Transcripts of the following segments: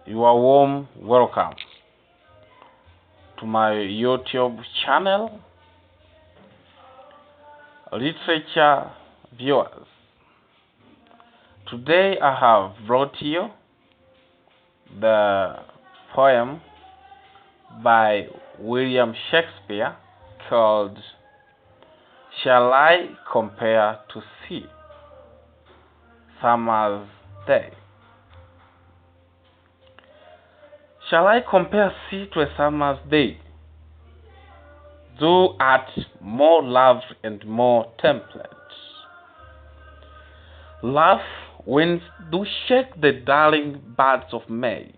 You are warm welcome to my YouTube channel, Literature Viewers. Today I have brought you the poem by William Shakespeare called Shall I Compare to Sea, Summer's Day. Shall I compare sea to a summer's day? Thou art more loved and more temperate. Laugh winds do shake the darling buds of May,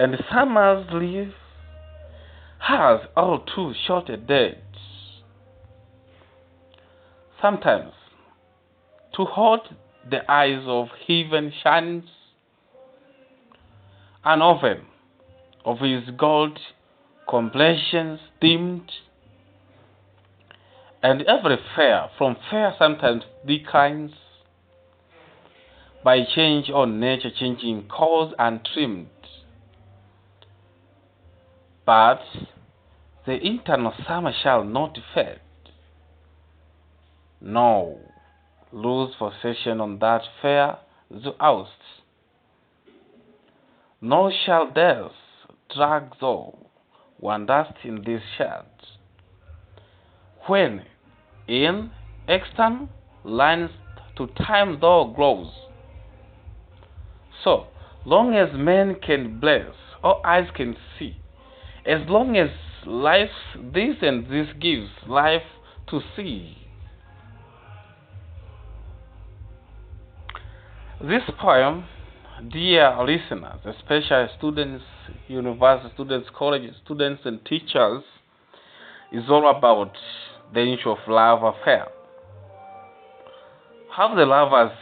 and summer's leaf has all too short a date. Sometimes, too hot the eyes of heaven shines an oven of his gold complexions dimmed, and every fair from fair sometimes declines by change on nature changing cause untrimmed. But the internal summer shall not fade, no lose possession on that fair thou oust, nor shall death drag thou wanderest in this shed, when in extant lines to time thou grows. So long as men can bless or eyes can see, as long as life this and this gives life to see. This poem, dear listeners, especially students, university students, college students, and teachers, is all about the issue of love affair. How the lovers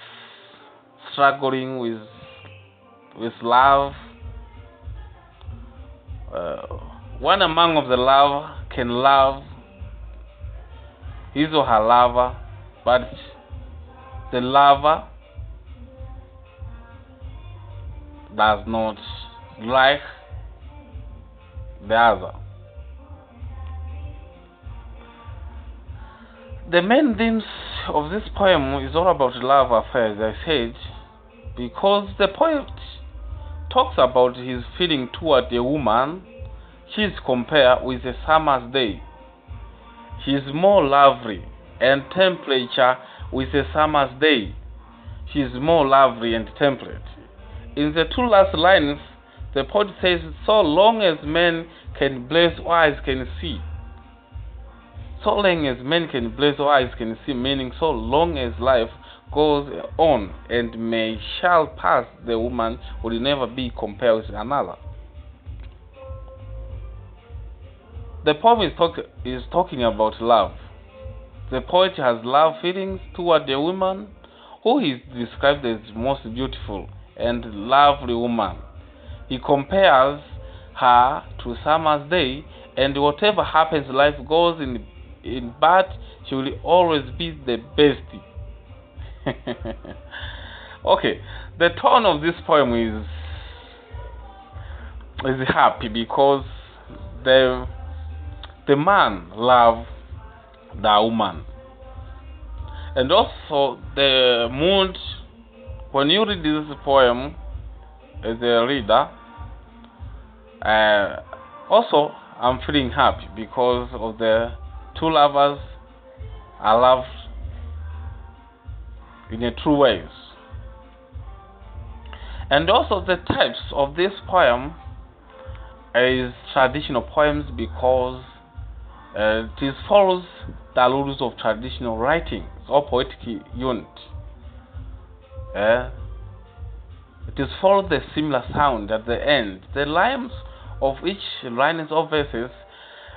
struggling with love. One among of the lover can love his or her lover, but the lover does not like the other. The main themes of this poem is all about love affairs, as I said, because the poet talks about his feeling toward a woman she is compared with a summer's day. She is more lovely and temperature with a summer's day. She is more lovely and temperate. In the two last lines, the poet says, so long as men can bless or eyes can see. So long as men can bless or eyes can see, meaning so long as life goes on and may shall pass, the woman will never be compared with another. The poem is talking about love. The poet has love feelings toward a woman who is described as most beautiful and lovely woman. He compares her to summer's day, and whatever happens, life goes in bad, she will always be the best. Okay, the tone of this poem is happy because the man loves the woman, and also the mood. When you read this poem as a reader, also I'm feeling happy because of the two lovers are loved in a true ways. And also the types of this poem is traditional poems because it follows the rules of traditional writings or poetic unit. It is followed the similar sound at the end. The lines of each lines or verses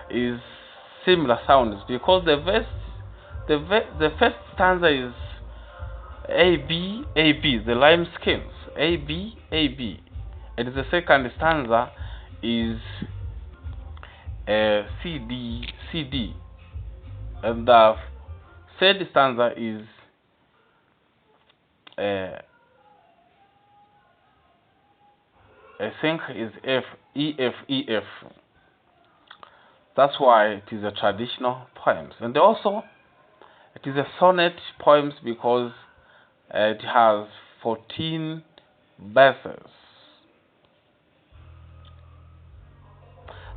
is similar sounds because the first stanza is A B A B. The rhyme schemes A B A B, and the second stanza is C D C D, and the third stanza is I think is F, E, F, E, F. That's why it is a traditional poems. And also, it is a sonnet poems because it has 14 verses.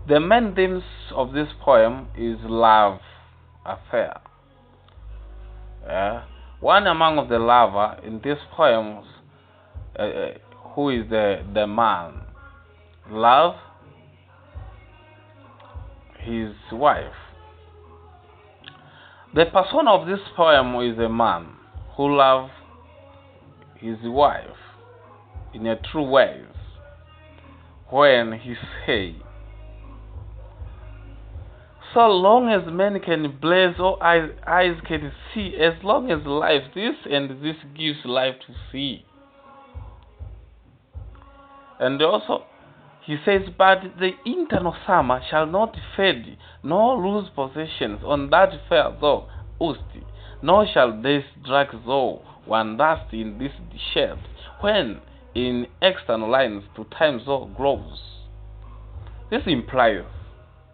The main themes of this poem is love affair. One among of the lover in this poem, uh, who is the man, love his wife. The persona of this poem is a man who loves his wife in a true way. When he say, so long as men can blaze or eyes can see, as long as life, this and this gives life to see. And also, he says, but the internal summer shall not fade, nor lose possessions on that fair though host, nor shall this drag though one dust in this shed, when in external lines to time though grows. This implies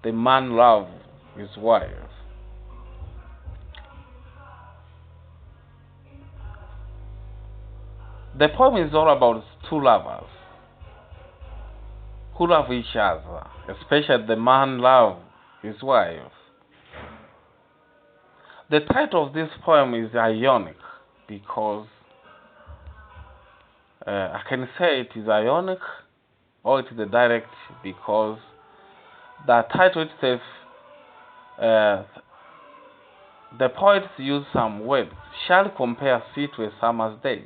the man loves his wife. The poem is all about two lovers who love each other, especially the man loves his wife. The title of this poem is ironic because I can say it is ironic or it is a direct because the title itself, the poets use some words, shall compare sea to a summer's days.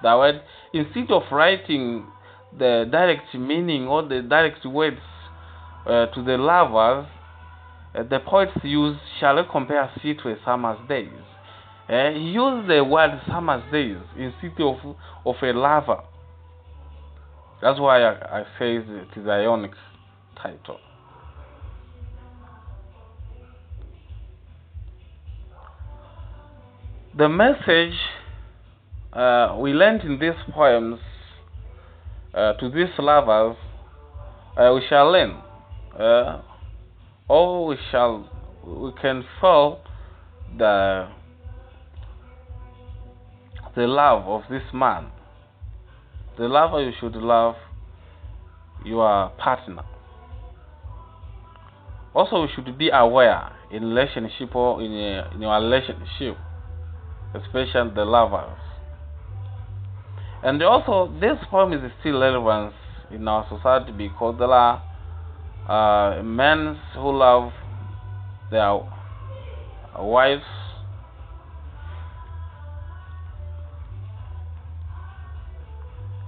The word, instead of writing the direct meaning or the direct words to the lovers, the poets use shall compare sea to a summer's days. He used the word summer's days instead of a lover. That's why I say it is an ironic title. The message we learned in these poems to these lovers, we shall learn, or we can feel the love of this man. The lover, you should love your partner. Also, we should be aware in relationship or in your relationship, especially the lovers. And also, this poem is still relevant in our society because there are men who love their wives,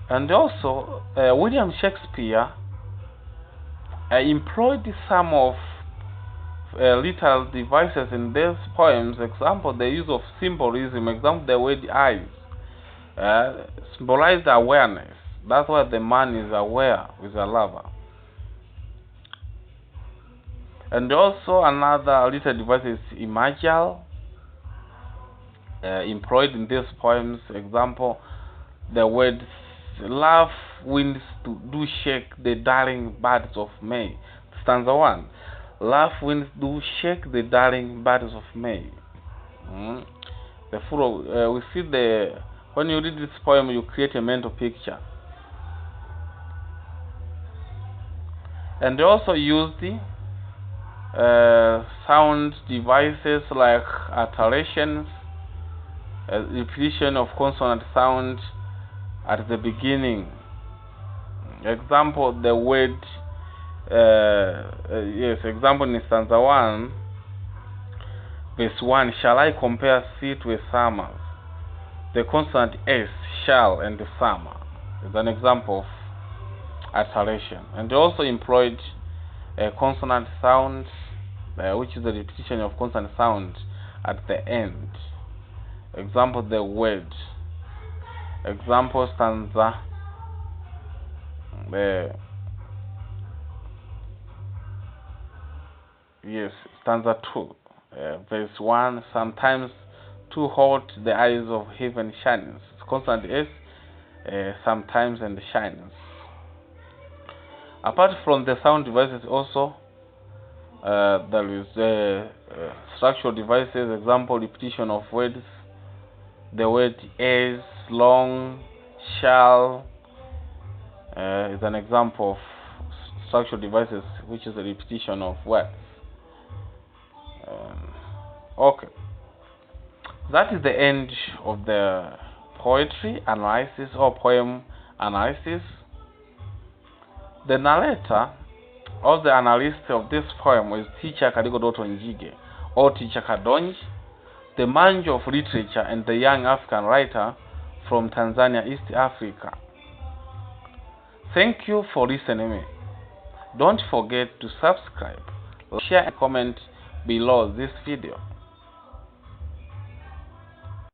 and also William Shakespeare employed some of literal devices in these poems. Example, the use of symbolism. Example, the word eyes symbolize awareness. That's why the man is aware with a lover. And also another little device is imageal, employed in these poems. Example, the word love winds do shake the darling birds of May. Stanza 1. Love winds do shake the darling birds of May. The full we see when you read this poem, you create a mental picture. And they also use the sound devices like alterations, repetition of consonant sound at the beginning. Example, the word example in stanza 1, verse 1, shall I compare sea to a summer? The consonant S, shall, and the summer is an example of alteration. And they also employed a consonant sound, which is the repetition of consonant sound at the end. Example, the word. Example, stanza stanza 2, verse 1, sometimes too hot the eyes of heaven shines. Consonant S, sometimes, and shines. Apart from the sound devices, also there is structural devices. Example: repetition of words. The word is, long, shall is an example of structural devices, which is a repetition of words. Okay, that is the end of the poetry analysis or poem analysis. The narrator or the analyst of this poem is teacher Kaligo Njige or teacher Kadonji, the manjo of literature and the young African writer from Tanzania, East Africa. Thank you for listening. Don't forget to subscribe, share and comment below this video.